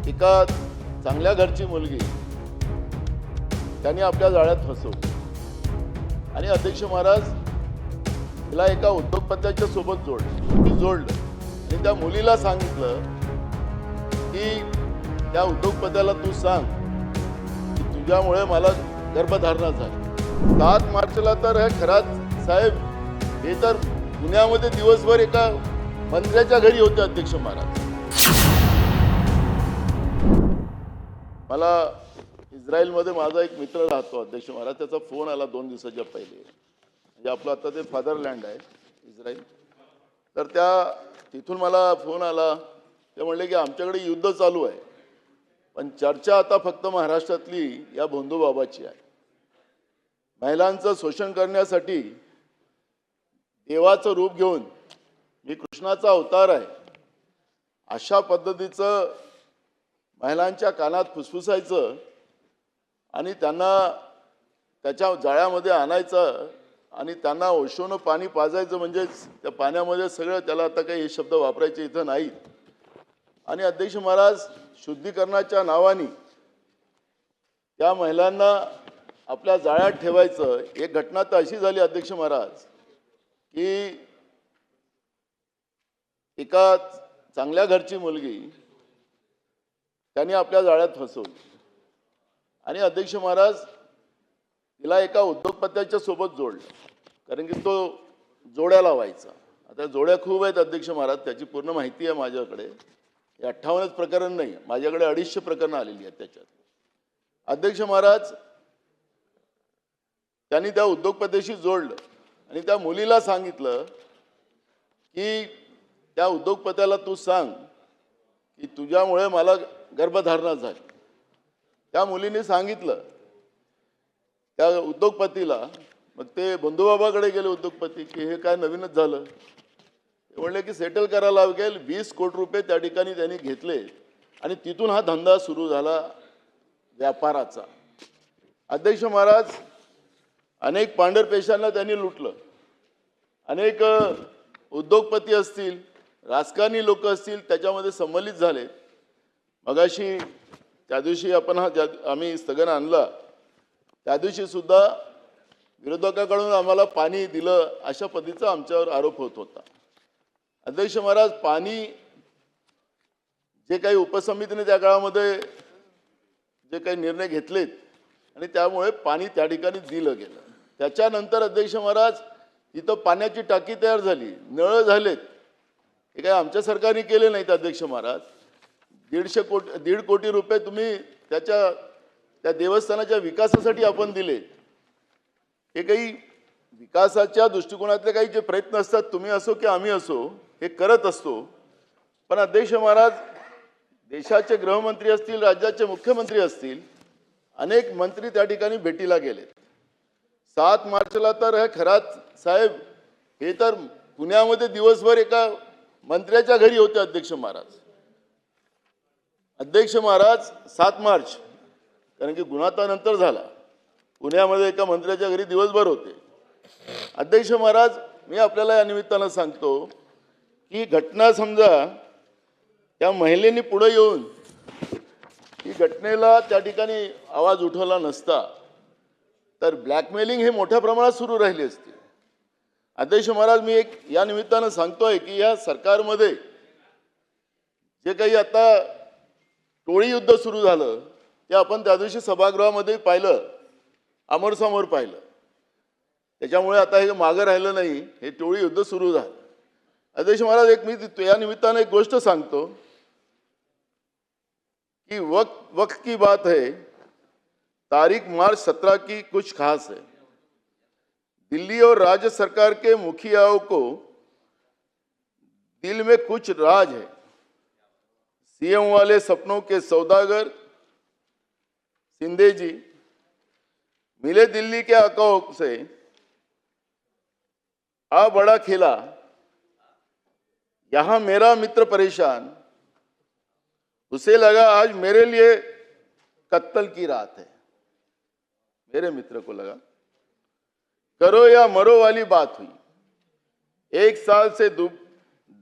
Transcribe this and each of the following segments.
एका चांगल्या घरची मुलगी त्यांनी आपल्या जाळ्यात फसवली आणि अध्यक्ष महाराज तिला एका उद्योगपत्याच्या सोबत जोडलं आणि त्या मुलीला सांगितलं की त्या उद्योगपत्याला तू सांग की तुझ्यामुळे मला गर्भधारणा झाली। 7 मार्चला तर हे खरात साहेब हे तर पुण्यामध्ये दिवसभर एका मंत्र्याच्या घरी होते अध्यक्ष महाराज। मला इस्रायलमध्ये माझा एक मित्र राहतो अध्यक्ष महाराज, त्याचा फोन आला 2 दिवसाच्या पहिले, म्हणजे आपलं आता ते फादरलँड आहे इस्रायल, तर तिथून मला फोन आला। ते म्हणले की आमच्याकडे युद्ध चालू आहे, पण चर्चा आता फक्त महाराष्ट्रातली या भोंदूबाबाची आहे। महिलांचं शोषण करण्यासाठी देवाचं रूप घेऊन मी कृष्णाचा अवतार आहे अशा पद्धतीचं महिलांच्या कानात फुसफुसायचं आणि त्यांना त्याच्या जाळ्यामध्ये आणायचं आणि त्यांना ओशोनं पाणी पाजायचं, म्हणजे त्या पाण्यामध्ये सगळं, त्याला आता काही हे शब्द वापरायचे इथं नाहीत। आणि अध्यक्ष महाराज शुद्धीकरणाच्या नावाने त्या महिलांना आपल्या जाळ्यात ठेवायचं। एक घटना तर अशी झाली अध्यक्ष महाराज की एका चांगल्या घरची मुलगी त्यांनी आपल्या जाळ्यात फसवली आणि अध्यक्ष महाराज तिला एका उद्योगपत्याच्या सोबत जोडलं, कारण की तो जोड्या लावायचा। आता जोड्या खूप आहेत अध्यक्ष महाराज, त्याची पूर्ण माहिती आहे माझ्याकडे। हे 58च प्रकरण नाही, माझ्याकडे 250 प्रकरणं आलेली आहेत त्याच्यात। अध्यक्ष महाराज त्यांनी त्या उद्योगपत्याशी जोडलं आणि त्या मुलीला सांगितलं की त्या उद्योगपत्याला तू सांग की तुझ्यामुळे मला गर्भधारणा झाली। त्या मुलीने सांगितलं त्या उद्योगपतीला, मग ते बंधुबाबाकडे गेले उद्योगपती की हे काय नवीनच झालं। ते म्हणले की सेटल करायला लागेल। 20 कोटी रुपये त्या ठिकाणी त्यांनी घेतले आणि तिथून हा धंदा सुरू झाला व्यापाराचा। अध्यक्ष महाराज अनेक पांढरपेशांना त्यांनी लुटलं, अनेक उद्योगपती असतील, राजकारणी लोक असतील त्याच्यामध्ये संमलित झाले। मगाशी त्या दिवशी आम्ही स्थगन आणला, त्या दिवशी सुद्धा विरोधकाकडून आम्हाला पाणी दिलं अशा पद्धतीचा आमच्यावर आरोप होत होता। अध्यक्ष महाराज पाणी जे काही उपसमितीने त्या काळामध्ये जे काही निर्णय घेतलेत आणि त्यामुळे पाणी त्या ठिकाणी दिलं गेलं। त्याच्यानंतर अध्यक्ष महाराज तिथं पाण्याची टाकी तयार झाली, नळ झालेत। हे काय आमच्या सरकारने केले नाहीत अध्यक्ष महाराज। 1.5 कोटी रुपये तुम्ही त्या देवस्थानाच्या विकासासाठी आपण दिले। हे काही विकासाच्या दृष्टिकोनातले काही जे प्रयत्न असतात, तुम्ही असो की आम्ही असो, हे करत असतो। पण अध्यक्ष महाराज देशाचे गृहमंत्री असतील, राज्याचे मुख्यमंत्री असतील, अनेक मंत्री त्या ठिकाणी भेटीला गेले। 7 मार्चला तर हे खरात साहेब हे तर पुण्यामध्ये दिवसभर एका मंत्र्याच्या घरी होते अध्यक्ष महाराज। अध्यक्ष महाराज 7 मार्च, कारण की गुन्हा नंतर झाला, पुण्यामध्ये एका मंत्र्याच्या घरी दिवसभर होते। अध्यक्ष महाराज मी आपल्याला या निमित्तानं सांगतो की घटना समजा त्या महिलेने पुढे येऊन ही घटनेला त्या ठिकाणी आवाज उठवला नसता तर ब्लॅकमेलिंग हे मोठ्या प्रमाणात सुरू राहिली असते। अध्यक्ष महाराज मी एक या निमित्तानं सांगतोय की या सरकारमध्ये जे काही आता टोळी युद्ध सुरू झालं ते आपण त्या दिवशी सभागृहामध्ये पाहिलं, समोर पाहिलं। त्याच्यामुळे आता हे मागं राहिलं नाही, हे टोळी युद्ध सुरू झालं। अध्यक्ष महाराज एक मी या निमित्तानं एक गोष्ट सांगतो कि वक्त की बात है, तारीख मार्च 17 की कुछ खास है। दिल्ली और राज्य सरकार के मुखियाओं को दिल में कुछ राज है। सीएम वाले सपनों के सौदागर शिंदे जी मिले दिल्ली के आकाओं से, आ बड़ा खेला, यहां मेरा मित्र परेशान, उसे लगा आज मेरे लिए कत्ल की रात है। मेरे मित्र को लगा करो या मरो वाली बात हुई। 1 साल से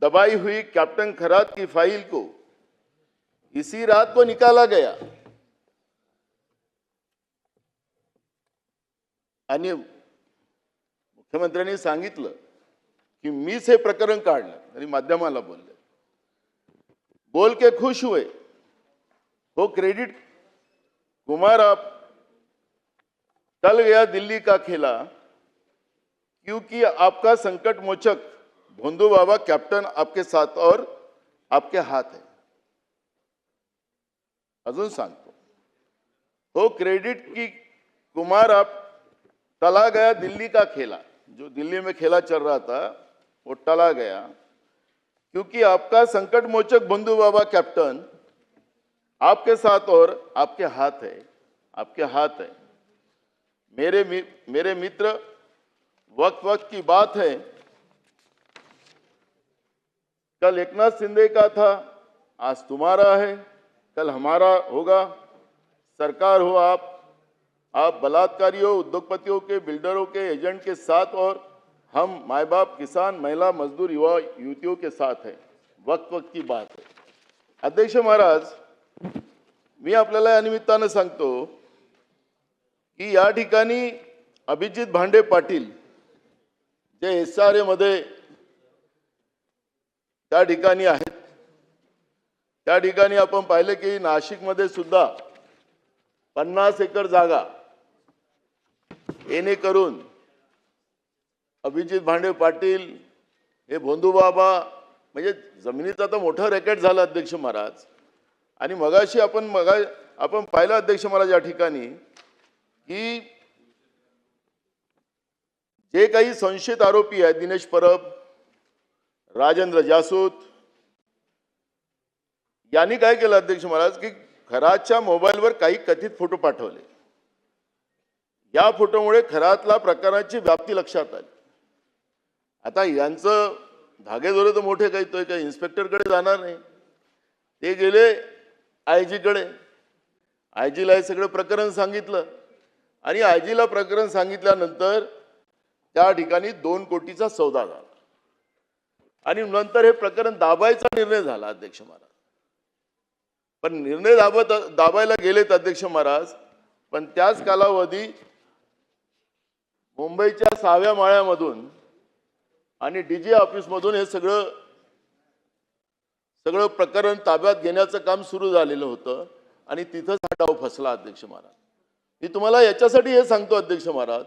दबाई हुई कैप्टन खरात की फाइल को इसी रात को निकाला गया आणि मुख्यमंत्र्यांनी सांगितलं कि मीच हे प्रकरण काढलं आणि माध्यमाला बोलले, बोल के खुश हुए, वो क्रेडिट कुमार आप टल गया दिल्ली का खेला क्योंकि आपका संकट मोचक भोंदू बाबा कैप्टन आपके साथ और आपके हाथ है. अजून सांगतो, हो क्रेडिट की कुमार आप टला गया दिल्ली का खेला, जो दिल्ली में खेला चल रहा था वो टला गया क्योंकि आपका संकट मोचक भोंदू बाबा कैप्टन आपके साथ और आपके हाथ है, आपके हाथ है. मेरे मित्र, वक्त वक्त की बात है, कल एकनाथ शिंदे का था, आज तुम्हारा है, कल हमारा होगा. सरकार हो आप बलात्कारियों, उद्योगपतियों के, बिल्डरों के, एजेंट के साथ और हम माए बाप, किसान, महिला, मजदूर, युवा, युवतियों के साथ है. वक्त वक्त की बात है. अध्यक्ष महाराज, मी आपल्याला या निमित्तानं सांगतो की या ठिकाणी अभिजित भांडे पाटील जे SRA मध्ये त्या ठिकाणी आहेत, त्या ठिकाणी आपण पाहिले की नाशिकमध्ये सुद्धा 50 एकर जागा येणे करून अभिजित भांडे पाटील हे भोंदू बाबा, म्हणजे जमिनीचा तर मोठा रॅकेट झाला अध्यक्ष महाराज. आणि मगाशी आपण पाहिलं अध्यक्ष महाराज या ठिकाणी की जे काही संशयित आरोपी आहेत, दिनेश परब, राजेंद्र जासूत, यांनी काय केलं अध्यक्ष महाराज की खरातच्या मोबाईलवर काही कथित फोटो पाठवले. या फोटोमुळे खरातला प्रकाराची व्याप्ती लक्षात आली. आता यांचं धागेदोरे तर मोठे काही इन्स्पेक्टरकडे जाणार नाही, ते गेले IG कडे. IG ला हे सगळं प्रकरण सांगितलं आणि IG ला प्रकरण सांगितल्यानंतर त्या ठिकाणी 2 कोटीचा सौदा झाला आणि नंतर हे प्रकरण दाबायचा निर्णय झाला अध्यक्ष महाराज. पण निर्णय दाबायला गेलेत अध्यक्ष महाराज, पण त्याच कालावधी मुंबईच्या 6व्या माळ्यामधून आणि DG ऑफिसमधून हे सगळं प्रकरण ताब्यात घेण्याचं काम सुरू झालेलं होतं आणि तिथंच हा डाव फसला अध्यक्ष महाराज. मी तुम्हाला याच्यासाठी हे सांगतो अध्यक्ष महाराज